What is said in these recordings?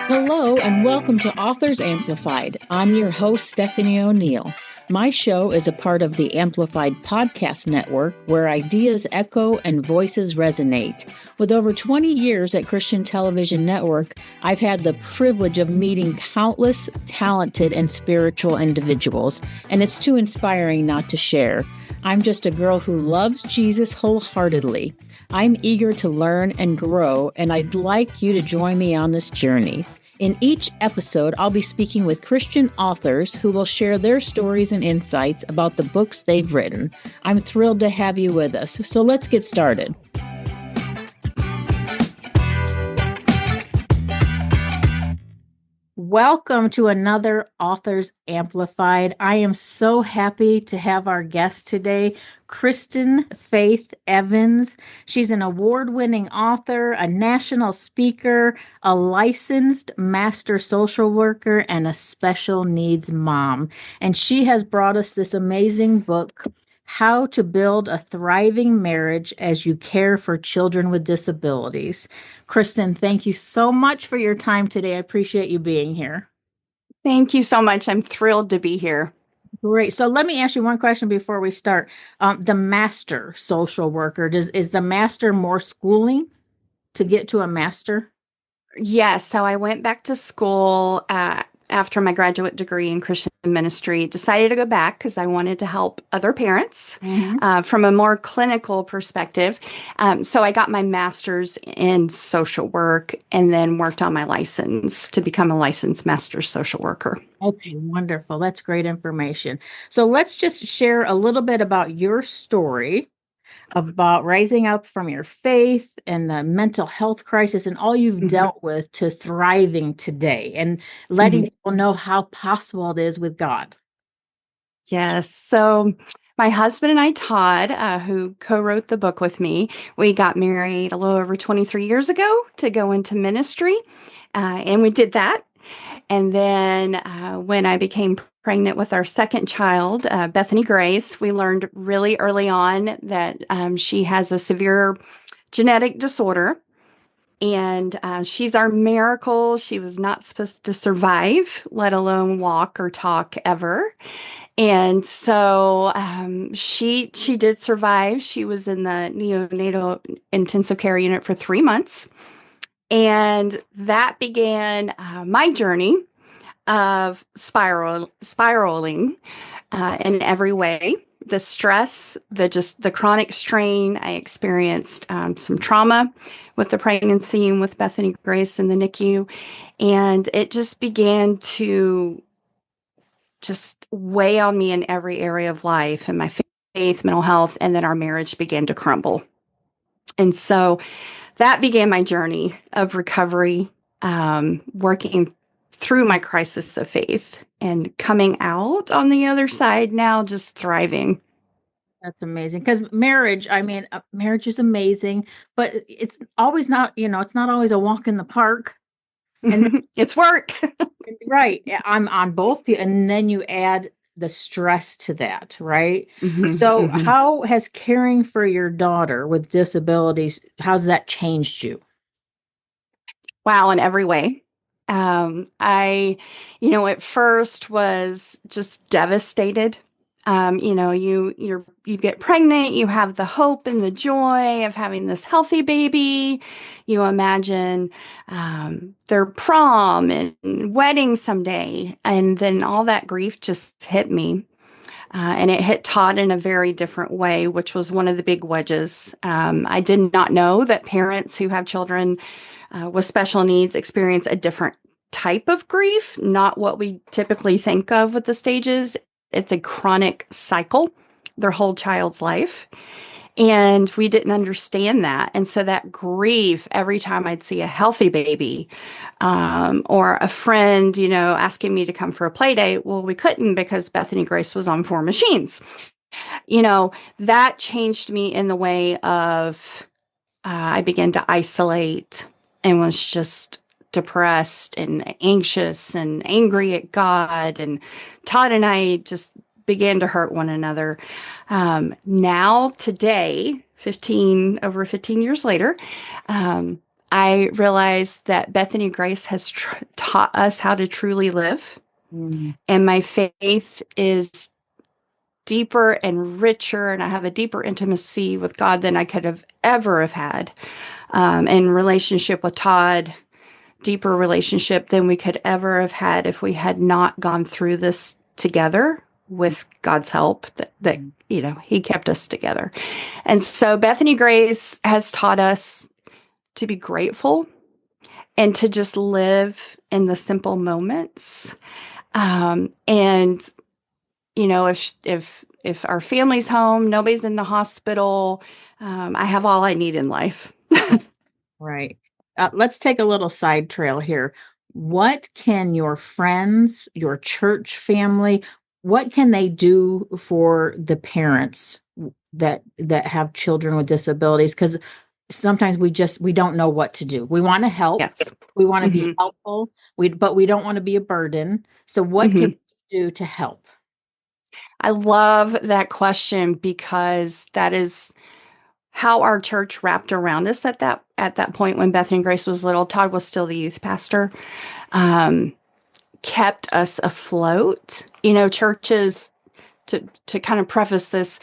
Hello, and welcome to Authors Amplified. I'm your host, Stephanie O'Neill. My show is a part of the Amplified Podcast Network, where ideas echo and voices resonate. With over 20 years at Christian Television Network, I've had the privilege of meeting countless talented and spiritual individuals, and it's too inspiring not to share. I'm just a girl who loves Jesus wholeheartedly. I'm eager to learn and grow, and I'd like you to join me on this journey. In each episode, I'll be speaking with Christian authors who will share their stories and insights about the books they've written. I'm thrilled to have you with us, so let's get started. Welcome to another Authors Amplified. I am so happy to have our guest today, Kristen Faith Evans. She's an award-winning author, a national speaker, a licensed master social worker, and a special needs mom. And she has brought us this amazing book, How to Build a Thriving Marriage as You Care for Children with Disabilities. Kristen, thank you so much for your time today. I appreciate you being here. Thank you so much. I'm thrilled to be here. Great. So let me ask you one question before we start. The master social worker, is the master more schooling to get to a master? Yes. So I went back to school after my graduate degree in Christian ministry, decided to go back because I wanted to help other parents from a more clinical perspective. So I got my master's in social work and then worked on my license to become a licensed master social worker. Okay, wonderful. That's great information. So let's just share a little bit about your story about rising up from your faith and the mental health crisis and all you've dealt with to thriving today and letting people know how possible it is with God. Yes. So my husband and I, Todd, who co-wrote the book with me, we got married a little over 23 years ago to go into ministry. And we did that. And then when I became pregnant with our second child, Bethany Grace, we learned really early on that she has a severe genetic disorder. And she's our miracle. She was not supposed to survive, let alone walk or talk ever. And so she did survive. She was in the neonatal intensive care unit for 3 months. And that began my journey of spiraling in every way. The stress, the chronic strain. I experienced some trauma with the pregnancy and with Bethany Grace in the NICU. And it just began to just weigh on me in every area of life and my faith, mental health, and then our marriage began to crumble. And so that began my journey of recovery, working through my crisis of faith and coming out on the other side now, just thriving. That's amazing. Because marriage, marriage is amazing, but it's always not, it's not always a walk in the park. And it's work. Right. I'm on both people. And then you add the stress to that, right? So how has caring for your daughter with disabilities, how's that changed you? Wow, in every way. I, at first was just devastated. You get pregnant, you have the hope and the joy of having this healthy baby. You imagine their prom and wedding someday, and then all that grief just hit me. And it hit Todd in a very different way, which was one of the big wedges. I did not know that parents who have children with special needs experience a different type of grief, not what we typically think of with the stages. It's a chronic cycle, their whole child's life. And we didn't understand that. And so that grief, every time I'd see a healthy baby or a friend, asking me to come for a play date, well, we couldn't because Bethany Grace was on 4 machines. That changed me in the way of I began to isolate and was just depressed and anxious and angry at God. And Todd and I just began to hurt one another. Now, today, over 15 years later, I realize that Bethany Grace has taught us how to truly live. Mm. And my faith is deeper and richer, and I have a deeper intimacy with God than I could have ever have had. In relationship with Todd, deeper relationship than we could ever have had if we had not gone through this together with God's help, that he kept us together. And so Bethany Grace has taught us to be grateful and to just live in the simple moments. And if our family's home, nobody's in the hospital, I have all I need in life. Right. Let's take a little side trail here. What can your friends, your church family, what can they do for the parents that have children with disabilities? Because sometimes we don't know what to do. We want to help. Yes. We want to Mm-hmm. be helpful. But we don't want to be a burden. So what can we do to help? I love that question because that is how our church wrapped around us at that point when Bethany Grace was little. Todd was still the youth pastor. Kept us afloat. Churches, to kind of preface this,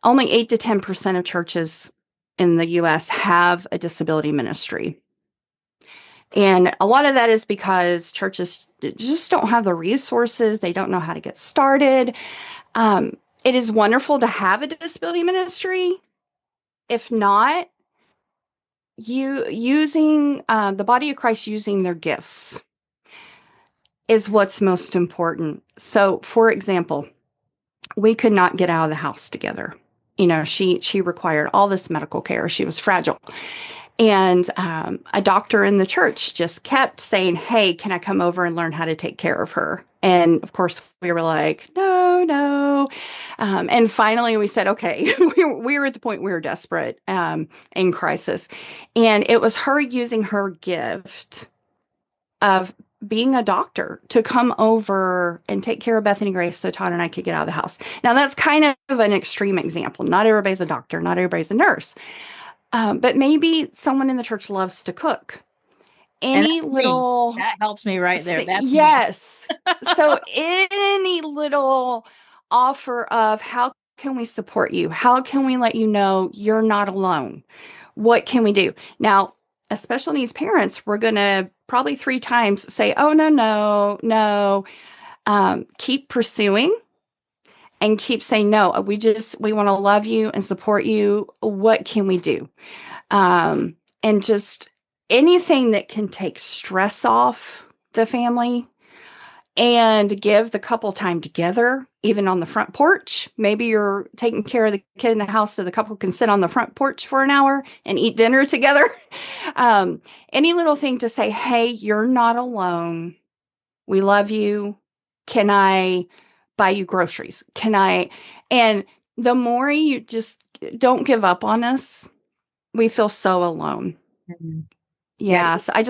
only 8 to 10% of churches in the U.S. have a disability ministry. And a lot of that is because churches just don't have the resources. They don't know how to get started. It is wonderful to have a disability ministry. If not, using the body of Christ using their gifts is what's most important. So, for example, we could not get out of the house together. She required all this medical care. She was fragile. And a doctor in the church just kept saying, "Hey, can I come over and learn how to take care of her?" And of course, we were like, "No, no." And finally, we said, "Okay." We were at the point we were desperate, in crisis. And it was her using her gift of being a doctor to come over and take care of Bethany Grace so Todd and I could get out of the house. Now, that's kind of an extreme example. Not everybody's a doctor. Not everybody's a nurse. But maybe someone in the church loves to cook. That helps me right there. That's yes. So any little offer of how can we support you? How can we let you know you're not alone? What can we do? Now, as special needs parents, we're going to probably 3 times say, "Oh, no, no, no." Keep pursuing and keep saying, "No, we want to love you and support you. What can we do?" And just anything that can take stress off the family and give the couple time together, even on the front porch. Maybe you're taking care of the kid in the house so the couple can sit on the front porch for an hour and eat dinner together. Any little thing to say, "Hey, you're not alone. We love you. Can I buy you groceries? And the more you just don't give up on us, we feel so alone. Mm-hmm. Yeah. So I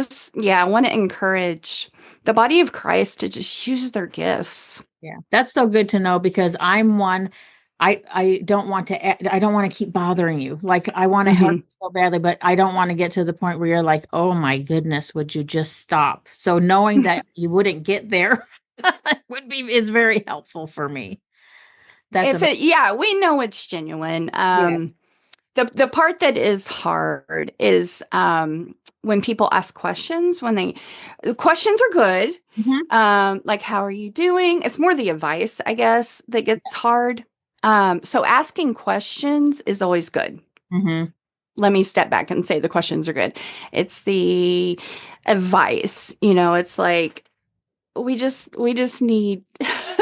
want to encourage the body of Christ to just use their gifts. Yeah, that's so good to know because I'm one. I don't want to keep bothering you. Like I want to help you so badly, but I don't want to get to the point where you're like, "Oh my goodness, would you just stop?" So knowing that you wouldn't get there is very helpful for me. We know it's genuine. The part that is hard is when people ask questions. The questions are good. Like, "How are you doing?" It's more the advice, I guess, that gets hard. So asking questions is always good. Let me step back and say the questions are good. It's the advice. It's like we just need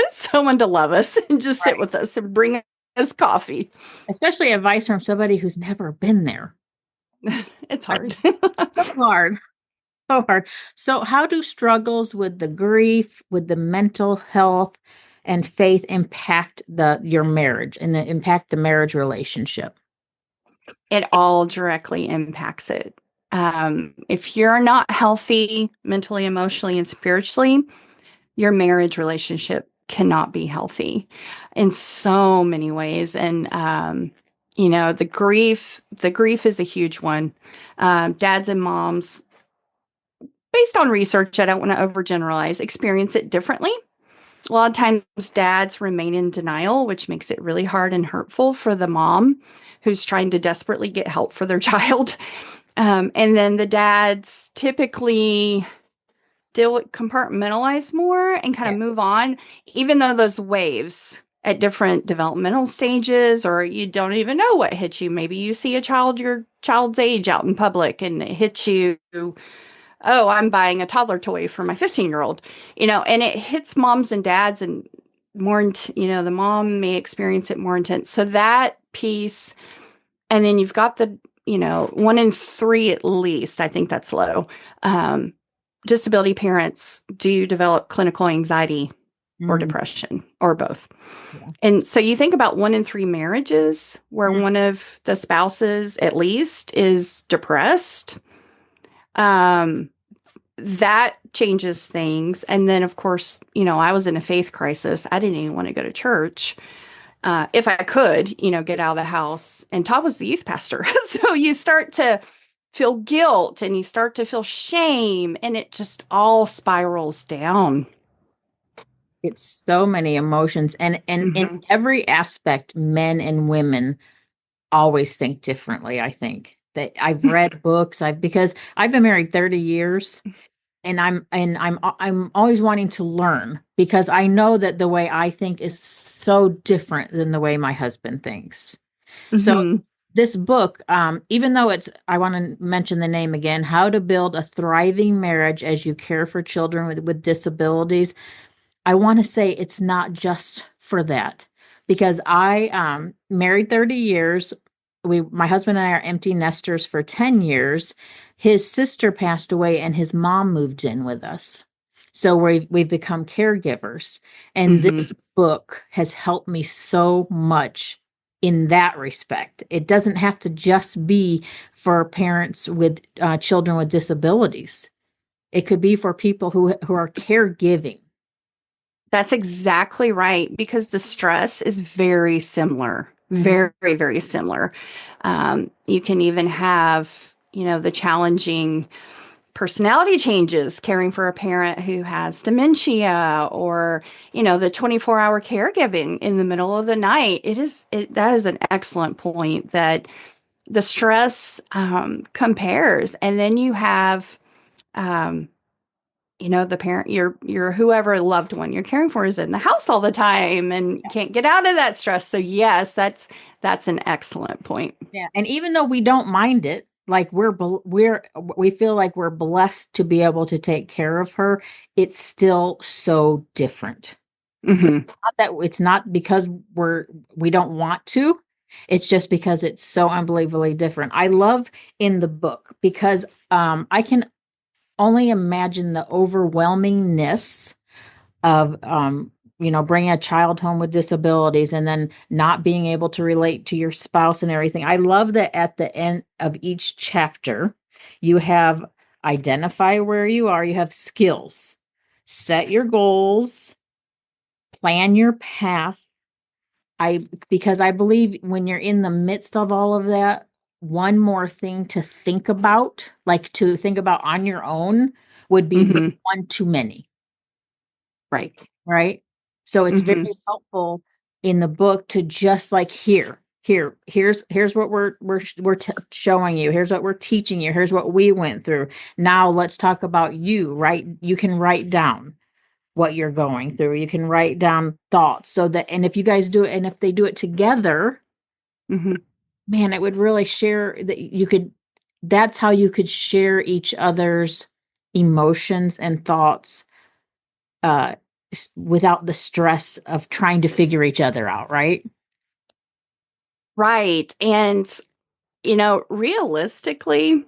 someone to love us and just sit with us and bring us coffee. Especially advice from somebody who's never been there. It's hard. So hard. So hard. So how do struggles with the grief, with the mental health and faith impact your marriage and impact the marriage relationship? It all directly impacts it. If you're not healthy mentally, emotionally, and spiritually, your marriage relationship cannot be healthy in so many ways. And, the grief is a huge one. Dads and moms, based on research, I don't want to overgeneralize, experience it differently. A lot of times dads remain in denial, which makes it really hard and hurtful for the mom who's trying to desperately get help for their child. And then the dads typically compartmentalize more and kind of move on, even though those waves at different developmental stages, or you don't even know what hits you. Maybe you see your child's age out in public and it hits you. Oh, I'm buying a toddler toy for my 15-year-old, and it hits moms and dads and the mom may experience it more intense. So that piece, and then you've got the, 1 in 3 at least, I think that's low. Disability parents do develop clinical anxiety or depression or both. Yeah. And so you think about 1 in 3 marriages where one of the spouses at least is depressed. That changes things. And then, of course, I was in a faith crisis. I didn't even want to go to church. If I could, get out of the house. And Todd was the youth pastor. So you start to feel guilt and you start to feel shame, and it just all spirals down. It's so many emotions. And in every aspect, men and women always think differently, I think. That I've read books, because I've been married 30 years. And I'm always wanting to learn, because I know that the way I think is so different than the way my husband thinks. So this book, even though I want to mention the name again, How to Build a Thriving Marriage as You Care for Children with Disabilities. I want to say it's not just for that, because I married 30 years. My husband and I are empty nesters for 10 years. His sister passed away and his mom moved in with us. So we've become caregivers. And this book has helped me so much in that respect. It doesn't have to just be for parents with children with disabilities. It could be for people who are caregiving. That's exactly right, because the stress is very similar, very, very similar. You can even have, the challenging personality changes caring for a parent who has dementia, or, the 24-hour caregiving in the middle of the night. That is an excellent point, that the stress compares. And then you have, the parent, your whoever loved one you're caring for is in the house all the time and can't get out of that stress. So yes, that's an excellent point. Yeah. And even though we don't mind it, like we feel like we're blessed to be able to take care of her, it's still so different. So it's not because we don't want to. It's just because it's so unbelievably different. I love in the book because I can only imagine the overwhelmingness of bringing a child home with disabilities and then not being able to relate to your spouse and everything. I love that at the end of each chapter, you have identify where you are, you have skills, set your goals, plan your path. Because I believe when you're in the midst of all of that, one more thing to think about, like to think about on your own, would be one too many. Right. Right. So it's very helpful in the book to just like, here's what we're showing you. Here's what we're teaching you. Here's what we went through. Now let's talk about you, right? You can write down what you're going through. You can write down thoughts and if you guys do it, and if they do it together, man, it would really share that that's how you could share each other's emotions and thoughts, without the stress of trying to figure each other out, right? Right. And, realistically,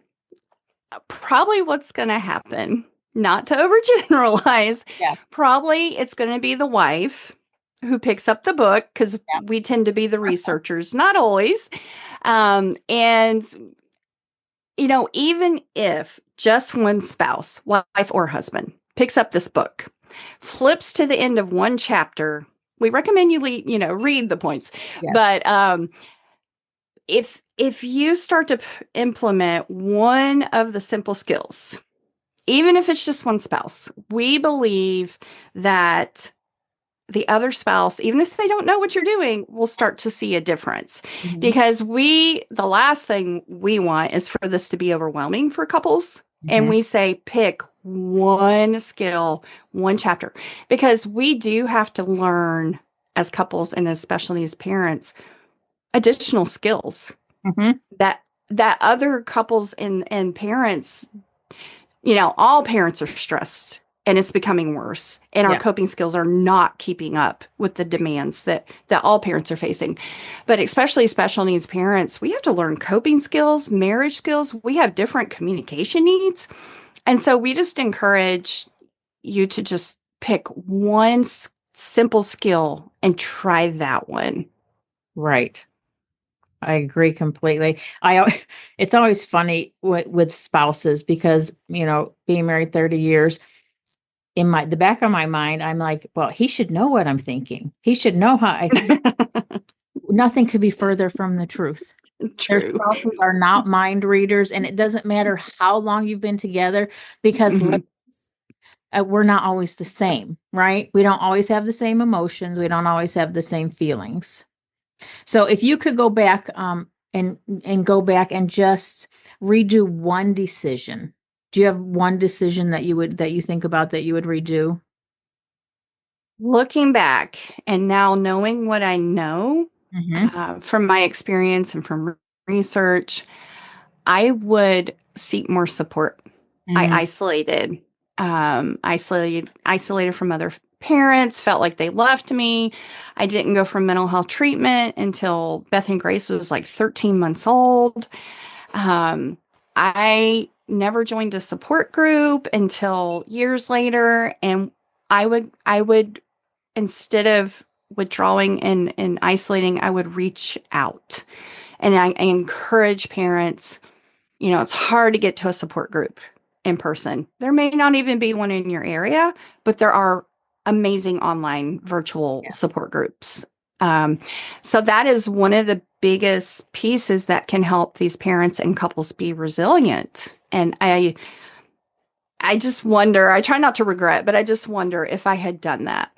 probably what's going to happen, not to overgeneralize, probably it's going to be the wife who picks up the book, because we tend to be the researchers, not always. And, even if just one spouse, wife or husband, picks up this book, flips to the end of one chapter, we recommend read the points. Yes. But if you start to implement one of the simple skills, even if it's just one spouse, we believe that the other spouse, even if they don't know what you're doing, will start to see a difference. Mm-hmm. Because the last thing we want is for this to be overwhelming for couples. Mm-hmm. And we say, pick one skill, one chapter, because we do have to learn as couples and as special needs parents, additional skills Mm-hmm. that other couples and parents, all parents are stressed and it's becoming worse. And our coping skills are not keeping up with the demands that all parents are facing. But especially special needs parents, we have to learn coping skills, marriage skills. We have different communication needs. And so we just encourage you to just pick one simple skill and try that one. Right. I agree completely. It's always funny with spouses because, being married 30 years, in the back of my mind, I'm like, well, he should know what I'm thinking. He should know nothing could be further from the truth. True. Their spouses are not mind readers, and it doesn't matter how long you've been together because we're not always the same, right? We don't always have the same emotions. We don't always have the same feelings. So if you could go back and go back and just redo one decision, do you have one decision that you think about that you would redo? Looking back and now knowing what I know from my experience and from research, I would seek more support. I isolated from other parents, felt like they left me. I didn't go for mental health treatment until Beth and Grace was like 13 months old. I never joined a support group until years later. And I would, instead of withdrawing and isolating, I would reach out. And I encourage parents, it's hard to get to a support group in person. There may not even be one in your area, but there are amazing online virtual support groups. So that is one of the biggest pieces that can help these parents and couples be resilient. And I just wonder, I try not to regret, but I just wonder if I had done that,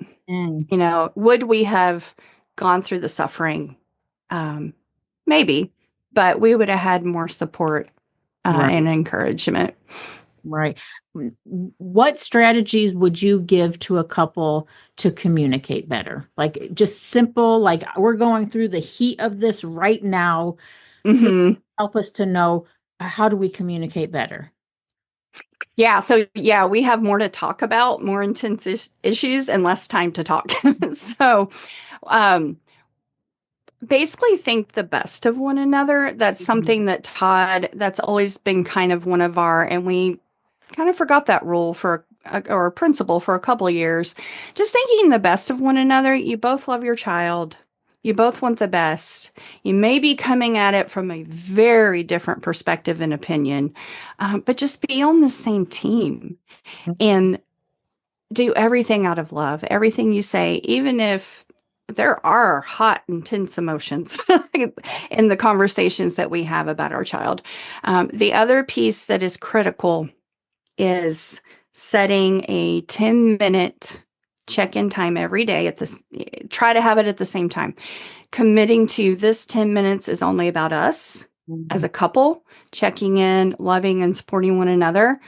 would we have gone through the suffering? Maybe, but we would have had more support and encouragement. Right. What strategies would you give to a couple to communicate better? Like just simple, like we're going through the heat of this right now. Please help us to know, how do we communicate better? Yeah. So we have more to talk about, more intense issues and less time to talk. So, basically think the best of one another. That's something that that's always been kind of one of and we kind of forgot that rule or a principle for a couple of years. Just thinking the best of one another. You both love your child. You both want the best. You may be coming at it from a very different perspective and opinion, but just be on the same team and do everything out of love. Everything you say, even if there are hot, intense emotions in the conversations that we have about our child. The other piece that is critical is setting a 10-minute check-in time every day try to have it at the same time. Committing to this 10 minutes is only about us as a couple, checking in, loving and supporting one another.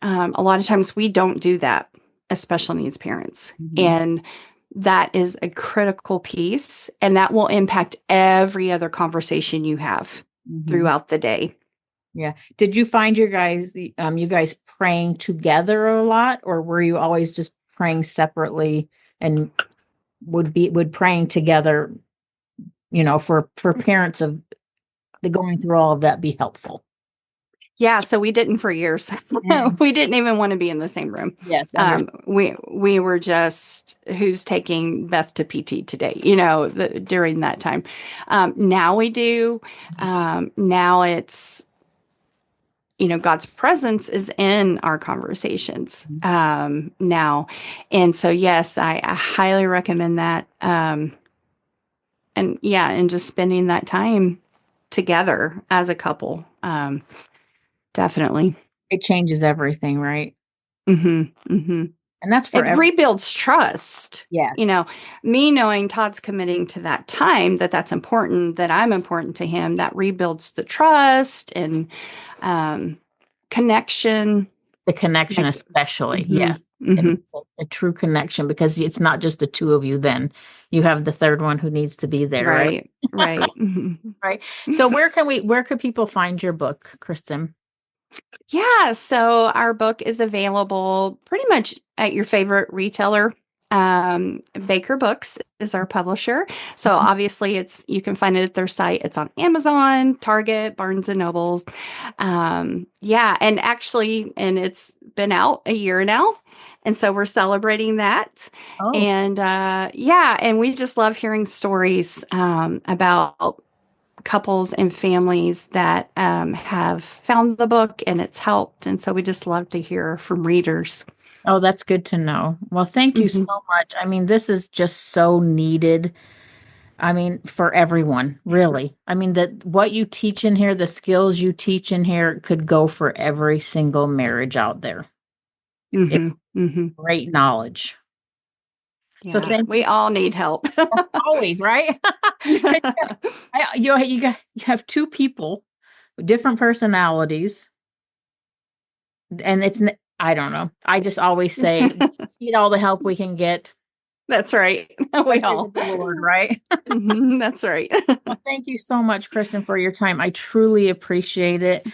A lot of times we don't do that as special needs parents. And that is a critical piece, and that will impact every other conversation you have throughout the day. Yeah. Did you find you guys praying together a lot, or were you always just praying separately and would praying together, for parents of the going through all of that be helpful? Yeah, so we didn't for years. We didn't even want to be in the same room. Yes. We were just, who's taking Beth to PT today, during that time. Now we do. Now it's God's presence is in our conversations now. And so, yes, I highly recommend that. And just spending that time together as a couple. Definitely. It changes everything, right? Mm-hmm. Mm-hmm. And that's It forever. rebuilds trust. Yes. Me knowing Todd's committing to that time, that's important, that I'm important to him, that rebuilds the trust and connection. The connection, Makes it, especially. mm-hmm, Yes. It mm-hmm, makes a true connection because it's not just the two of you then. You have the third one who needs to be there, right? right, right. Mm-hmm. Right. So where could people find your book, Kristen? Yeah, so our book is available pretty much at your favorite retailer. Baker Books is our publisher. So Mhm. obviously you can find it at their site. It's on Amazon, Target, Barnes and Nobles. Yeah, and it's been out a year now. And so we're celebrating that. Oh, And and we just love hearing stories about couples and families that have found the book and it's helped. And so we just love to hear from readers. oh, that's good to know. Well, thank you so Hmm. much. I mean, this is just so needed. I mean, for everyone, really. I mean, that what you teach in here, the skills you teach in here could go for every single marriage out there. It's Hmm. Hmm. great knowledge. So Yeah, thank we all need help. always, right? 'Cause you have two people with different personalities, and I don't know. I just always say we need all the help we can get. That's right. We But here's all. the Lord, right? That's right. Well, thank you so much, Kristen, for your time. I truly appreciate it.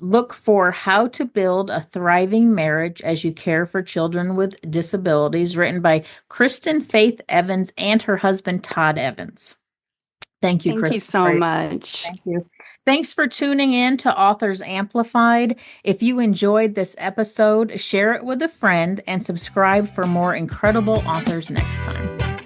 Look for How to Build a Thriving Marriage as You Care for Children with Disabilities, written by Kristen Faith Evans and her husband, Todd Evans. Thank you, Thank you Kristen. so much. Thank you. Thanks for tuning in to Authors Amplified. If you enjoyed this episode, share it with a friend and subscribe for more incredible authors next time.